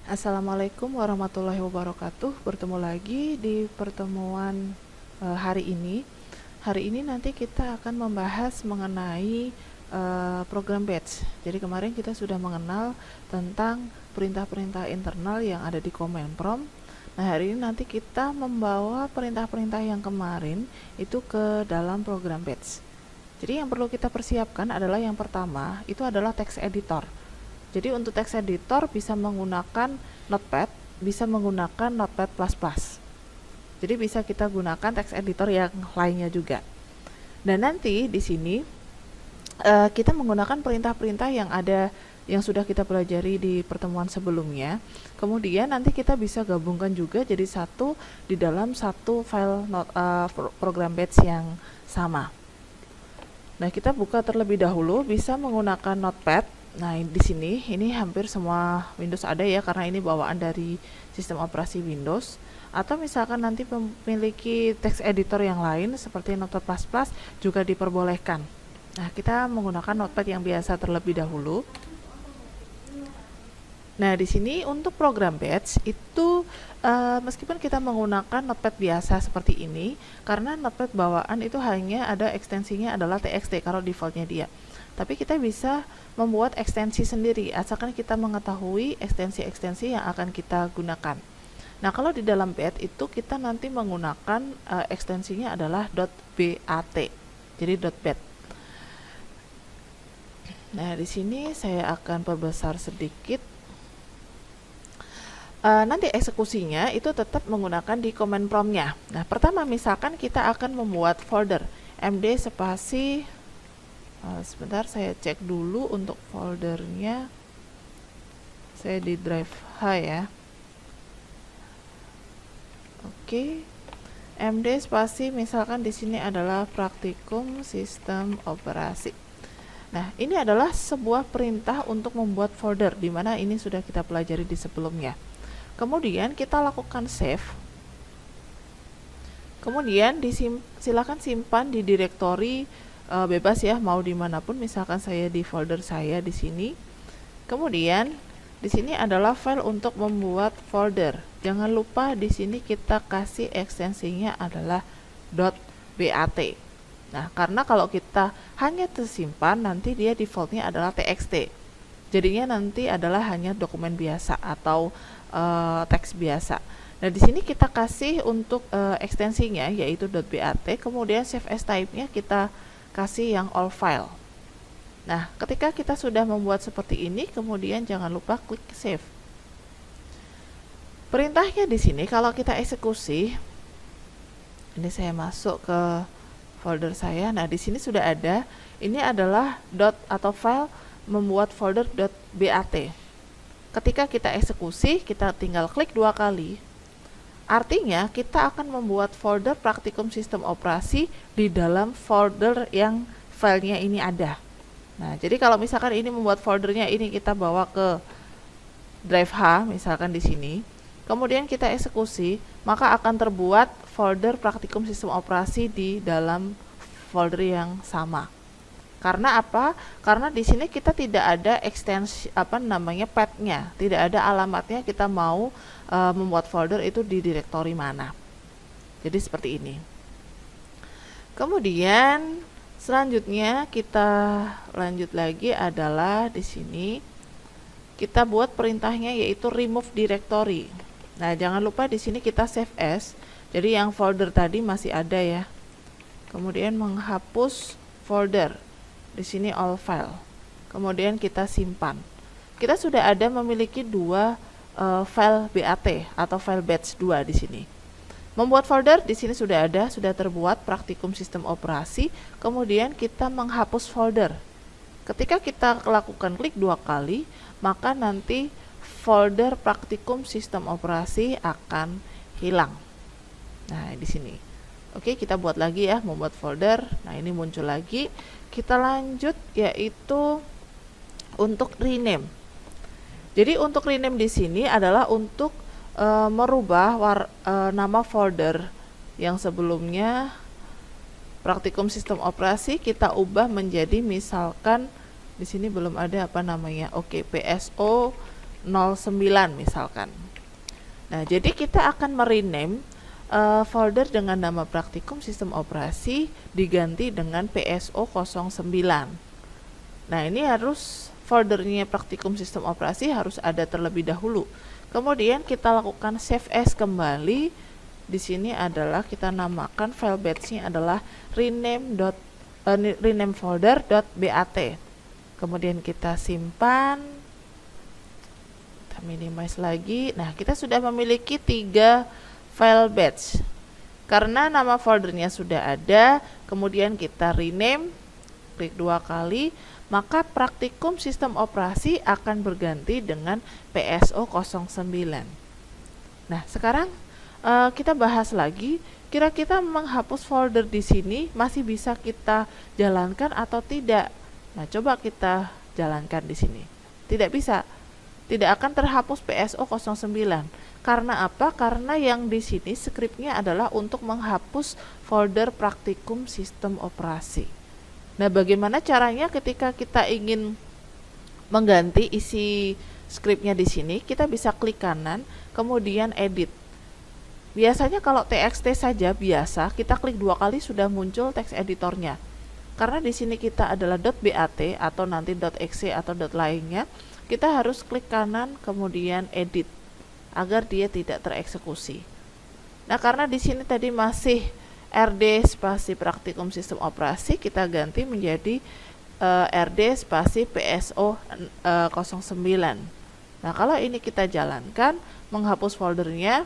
Assalamualaikum warahmatullahi wabarakatuh. Bertemu lagi di pertemuan hari ini. Hari ini nanti kita akan membahas mengenai program batch. Jadi kemarin kita sudah mengenal tentang perintah-perintah internal yang ada di command prompt. Nah, hari ini nanti kita membawa perintah-perintah yang kemarin itu ke dalam program batch. Jadi yang perlu kita persiapkan adalah yang pertama, itu adalah text editor. Jadi untuk text editor bisa menggunakan Notepad, bisa menggunakan Notepad++. Jadi bisa kita gunakan text editor yang lainnya juga. Dan nanti di sini kita menggunakan perintah-perintah yang ada yang sudah kita pelajari di pertemuan sebelumnya. Kemudian nanti kita bisa gabungkan juga jadi satu di dalam satu file program batch yang sama. Nah, kita buka terlebih dahulu, bisa menggunakan Notepad. Nah, di sini ini hampir semua Windows ada ya, karena ini bawaan dari sistem operasi Windows. Atau misalkan nanti memiliki text editor yang lain seperti Notepad++ juga diperbolehkan. Nah, kita menggunakan Notepad yang biasa terlebih dahulu. Nah, di sini untuk program batch itu meskipun kita menggunakan Notepad biasa seperti ini, karena Notepad bawaan itu hanya ada ekstensinya adalah txt kalau defaultnya dia. Tapi kita bisa membuat ekstensi sendiri asalkan kita mengetahui ekstensi-ekstensi yang akan kita gunakan. Nah, kalau di dalam batch itu kita nanti menggunakan ekstensinya adalah .bat. Jadi .bat. Nah, di sini saya akan perbesar sedikit. Nanti eksekusinya itu tetap menggunakan di command prompt-nya. Nah, pertama misalkan kita akan membuat folder md spasi sebentar saya cek dulu untuk foldernya. Saya di drive H ya. Oke. md spasi misalkan di sini adalah praktikum sistem operasi. Nah, ini adalah sebuah perintah untuk membuat folder di mana ini sudah kita pelajari di sebelumnya. Kemudian kita lakukan save. Kemudian silakan simpan di direktori bebas ya, mau dimanapun. Misalkan saya di folder saya di sini. Kemudian di sini adalah file untuk membuat folder. Jangan lupa di sini kita kasih ekstensinya adalah .bat. Nah, karena kalau kita hanya tersimpan, nanti dia defaultnya adalah txt. Jadinya nanti adalah hanya dokumen biasa atau teks biasa. Nah, di sini kita kasih untuk ekstensinya yaitu .bat, kemudian save as type-nya kita kasih yang all file. Nah, ketika kita sudah membuat seperti ini, kemudian jangan lupa klik save. Perintahnya di sini kalau kita eksekusi, ini saya masuk ke folder saya. Nah, di sini sudah ada. Ini adalah atau file membuat folder .bat. Ketika kita eksekusi, kita tinggal klik 2 kali. Artinya, kita akan membuat folder praktikum sistem operasi di dalam folder yang filenya ini ada. Nah, jadi kalau misalkan ini membuat foldernya ini kita bawa ke drive H, misalkan di sini. Kemudian kita eksekusi, maka akan terbuat folder praktikum sistem operasi di dalam folder yang sama. Karena apa? Karena di sini kita tidak ada ekstensi path-nya, tidak ada alamatnya kita mau membuat folder itu di direktori mana. Jadi seperti ini. Kemudian selanjutnya kita lanjut lagi adalah di sini kita buat perintahnya yaitu remove directory. Nah, jangan lupa di sini kita save as. Jadi yang folder tadi masih ada ya. Kemudian menghapus folder. Di sini all file. Kemudian kita simpan. Kita sudah ada memiliki 2 file BAT atau file batch 2 di sini. Membuat folder di sini sudah ada, sudah terbuat praktikum sistem operasi. Kemudian kita menghapus folder. Ketika kita lakukan klik 2 kali, maka nanti folder praktikum sistem operasi akan hilang. Nah, di sini. Oke, kita buat lagi ya, membuat folder. Nah, ini muncul lagi. Kita lanjut yaitu untuk rename. Jadi untuk rename di sini adalah untuk merubah nama folder yang sebelumnya praktikum sistem operasi kita ubah menjadi misalkan di sini belum ada apa namanya. Oke, PSO 09 misalkan. Nah, jadi kita akan merename folder dengan nama praktikum sistem operasi diganti dengan PSO 09. Nah, ini harus foldernya praktikum sistem operasi harus ada terlebih dahulu. Kemudian kita lakukan save as kembali. Di sini adalah kita namakan file batch-nya adalah rename folder.bat. Kemudian kita simpan, kita minimize lagi. Nah, kita sudah memiliki 3 file batch. Karena nama foldernya sudah ada, kemudian kita rename, klik 2 kali, maka praktikum sistem operasi akan berganti dengan PSO 09. Nah, sekarang kita bahas lagi, kira-kira menghapus folder di sini masih bisa kita jalankan atau tidak. Nah, coba kita jalankan di sini. Tidak bisa. Tidak akan terhapus PSO 09. Karena apa? Karena yang di sini skripnya adalah untuk menghapus folder praktikum sistem operasi. Nah, bagaimana caranya ketika kita ingin mengganti isi skripnya di sini? Kita bisa klik kanan, kemudian edit. Biasanya kalau TXT saja biasa, kita klik 2 kali sudah muncul teks editornya. Karena di sini kita adalah .bat atau nanti .exe atau lainnya, kita harus klik kanan kemudian edit agar dia tidak tereksekusi. Nah, karena di sini tadi masih RD spasi praktikum sistem operasi, kita ganti menjadi RD spasi PSO 09. Nah, kalau ini kita jalankan, menghapus foldernya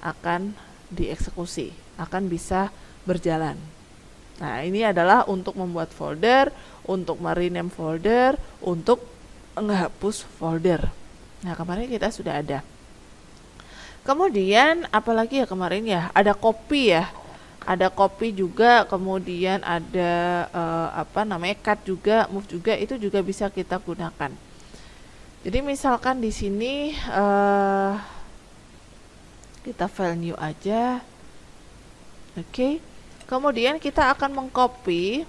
akan dieksekusi, akan bisa berjalan. Nah, ini adalah untuk membuat folder, untuk merename folder, untuk menghapus folder. Nah, kemarin kita sudah ada. Kemudian apalagi ya kemarin ya, ada copy ya. Ada copy juga, kemudian ada cut juga, move juga, itu juga bisa kita gunakan. Jadi misalkan di sini kita file new aja. Oke. Kemudian kita akan mengcopy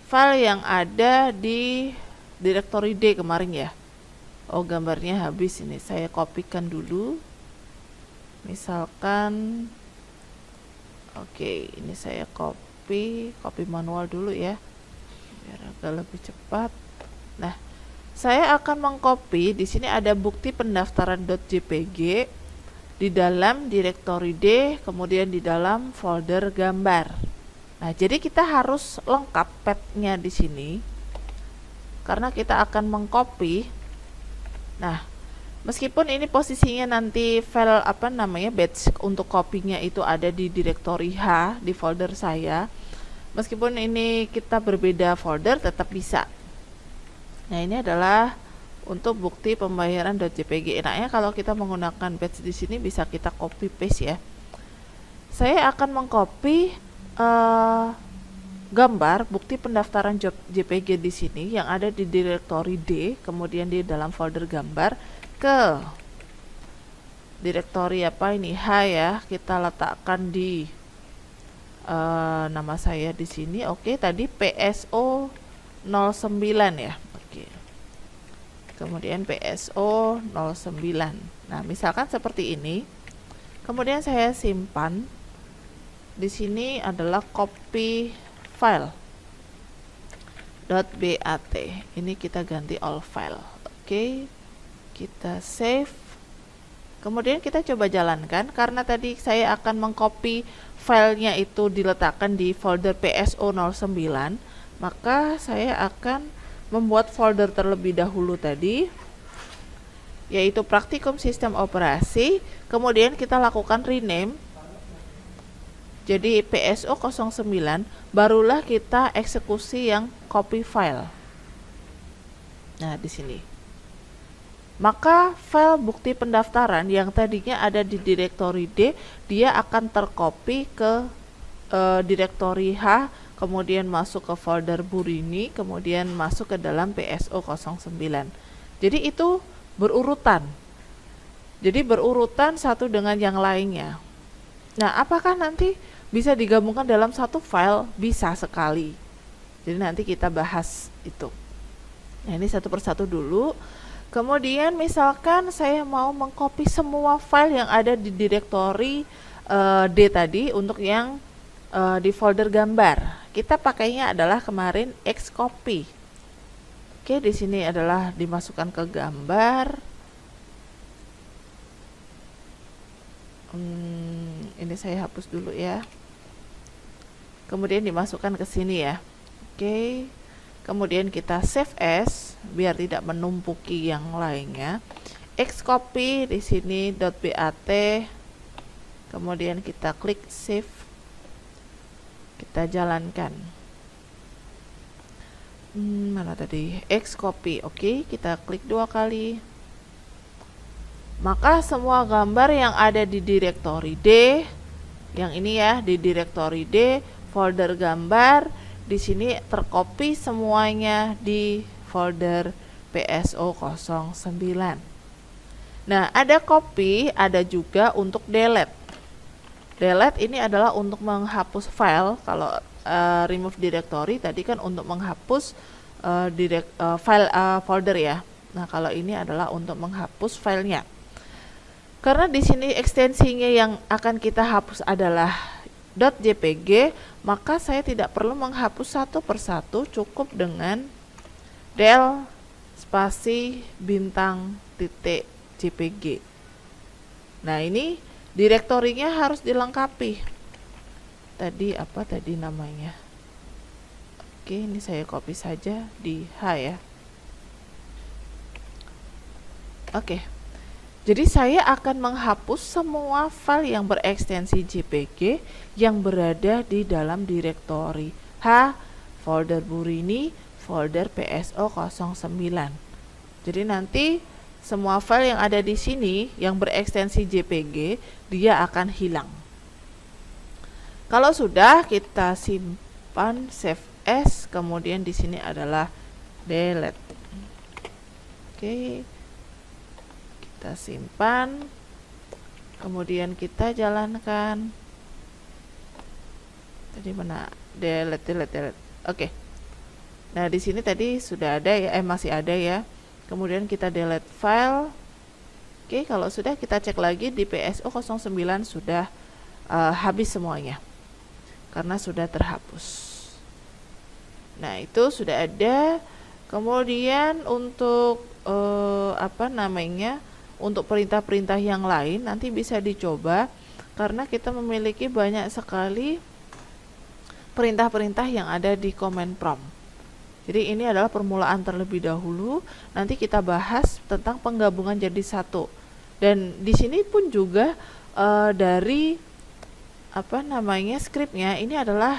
file yang ada di directory D kemarin ya. Oh, gambarnya habis ini. Saya kopikan dulu. Misalkan oke, ini saya copy manual dulu ya. Biar agak lebih cepat. Nah, saya akan mengcopy, di sini ada bukti pendaftaran .jpg di dalam directory D, kemudian di dalam folder gambar. Nah, jadi kita harus lengkap path-nya di sini karena kita akan mengcopy. Nah, meskipun ini posisinya nanti file batch untuk copy-nya itu ada di directory H di folder saya. Meskipun ini kita berbeda folder tetap bisa. Nah, ini adalah untuk bukti pembayaran .jpg. Enaknya kalau kita menggunakan batch di sini bisa kita copy paste ya. Saya akan mengcopy gambar bukti pendaftaran JPG di sini yang ada di directory D, kemudian di dalam folder gambar ke directory H ya. Kita letakkan di nama saya di sini. Oke, tadi PSO 09 ya. Kemudian PSO 09. Nah, misalkan seperti ini. Kemudian saya simpan. Di sini adalah copy file .bat. Ini kita ganti all file. Oke. Kita save. Kemudian kita coba jalankan karena tadi saya akan mengcopy filenya itu diletakkan di folder PSO 09, maka saya akan membuat folder terlebih dahulu tadi, yaitu praktikum sistem operasi. Kemudian kita lakukan rename jadi PSO 09, barulah kita eksekusi yang copy file. Nah, di sini. Maka file bukti pendaftaran yang tadinya ada di directory D, dia akan tercopy ke directory H, kemudian masuk ke folder Burini, kemudian masuk ke dalam PSO 09. Jadi itu berurutan. Jadi berurutan satu dengan yang lainnya. Nah, apakah nanti bisa digabungkan dalam satu file? Bisa sekali. Jadi nanti kita bahas itu. Nah, ini satu persatu dulu. Kemudian misalkan saya mau mengcopy semua file yang ada di direktori D tadi untuk yang di folder gambar. Kita pakainya adalah kemarin Xcopy. Oke, di sini adalah dimasukkan ke gambar. Ini saya hapus dulu ya. Kemudian dimasukkan ke sini ya. Oke. Kemudian kita save as biar tidak menumpuki yang lainnya. Xcopy di sini .bat. Kemudian kita klik save. Kita jalankan. Mana tadi? Xcopy. Oke, kita klik 2 kali. Maka semua gambar yang ada di direktori D, yang ini ya, di direktori D, folder gambar, di sini tercopy semuanya di folder PSO09. Nah, ada copy, ada juga untuk delete. Delete ini adalah untuk menghapus file. Kalau remove directory tadi kan untuk menghapus file folder ya. Nah, kalau ini adalah untuk menghapus filenya. Karena di sini ekstensinya yang akan kita hapus adalah .jpg, maka saya tidak perlu menghapus satu persatu, cukup dengan del spasi bintang titik jpg. Nah, ini direktorinya harus dilengkapi. Tadi apa tadi namanya? Oke, ini saya copy saja di H ya. Oke. Jadi saya akan menghapus semua file yang berekstensi JPG yang berada di dalam direktori H, folder Burini, folder PSO09. Jadi nanti semua file yang ada di sini yang berekstensi JPG dia akan hilang. Kalau sudah, kita simpan save as, kemudian di sini adalah delete. Oke. Kita simpan, kemudian kita jalankan. Tadi mana? Delete. Oke. Nah, di sini tadi sudah ada ya, masih ada ya. Kemudian kita delete file. Oke, kalau sudah kita cek lagi di PSO09 sudah habis semuanya. Karena sudah terhapus. Nah, itu sudah ada. Kemudian untuk untuk perintah-perintah yang lain nanti bisa dicoba karena kita memiliki banyak sekali perintah-perintah yang ada di command prompt. Jadi ini adalah permulaan terlebih dahulu, nanti kita bahas tentang penggabungan jadi satu. Dan di sini pun juga dari skripnya ini adalah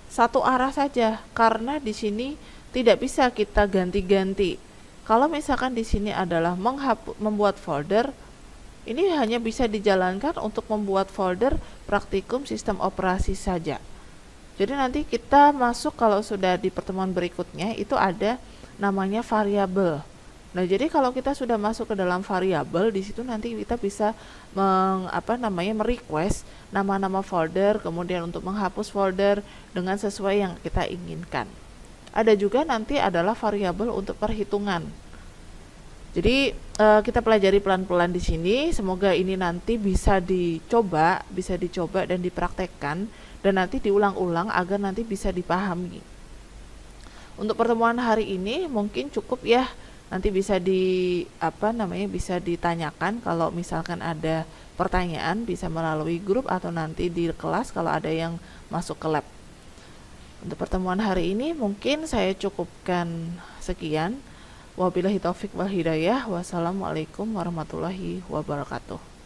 satu arah saja karena di sini tidak bisa kita ganti-ganti. Kalau misalkan di sini adalah membuat folder, ini hanya bisa dijalankan untuk membuat folder praktikum sistem operasi saja. Jadi nanti kita masuk kalau sudah di pertemuan berikutnya itu ada namanya variabel. Nah, jadi kalau kita sudah masuk ke dalam variabel, di situ nanti kita bisa merequest nama-nama folder, kemudian untuk menghapus folder dengan sesuai yang kita inginkan. Ada juga nanti adalah variabel untuk perhitungan. Jadi kita pelajari pelan-pelan di sini. Semoga ini nanti bisa dicoba dan dipraktekkan dan nanti diulang-ulang agar nanti bisa dipahami. Untuk pertemuan hari ini mungkin cukup ya. Nanti bisa bisa ditanyakan kalau misalkan ada pertanyaan, bisa melalui grup atau nanti di kelas kalau ada yang masuk ke lab. Untuk pertemuan hari ini mungkin saya cukupkan sekian. Wabillahi taufik wal hidayah. Wassalamualaikum warahmatullahi wabarakatuh.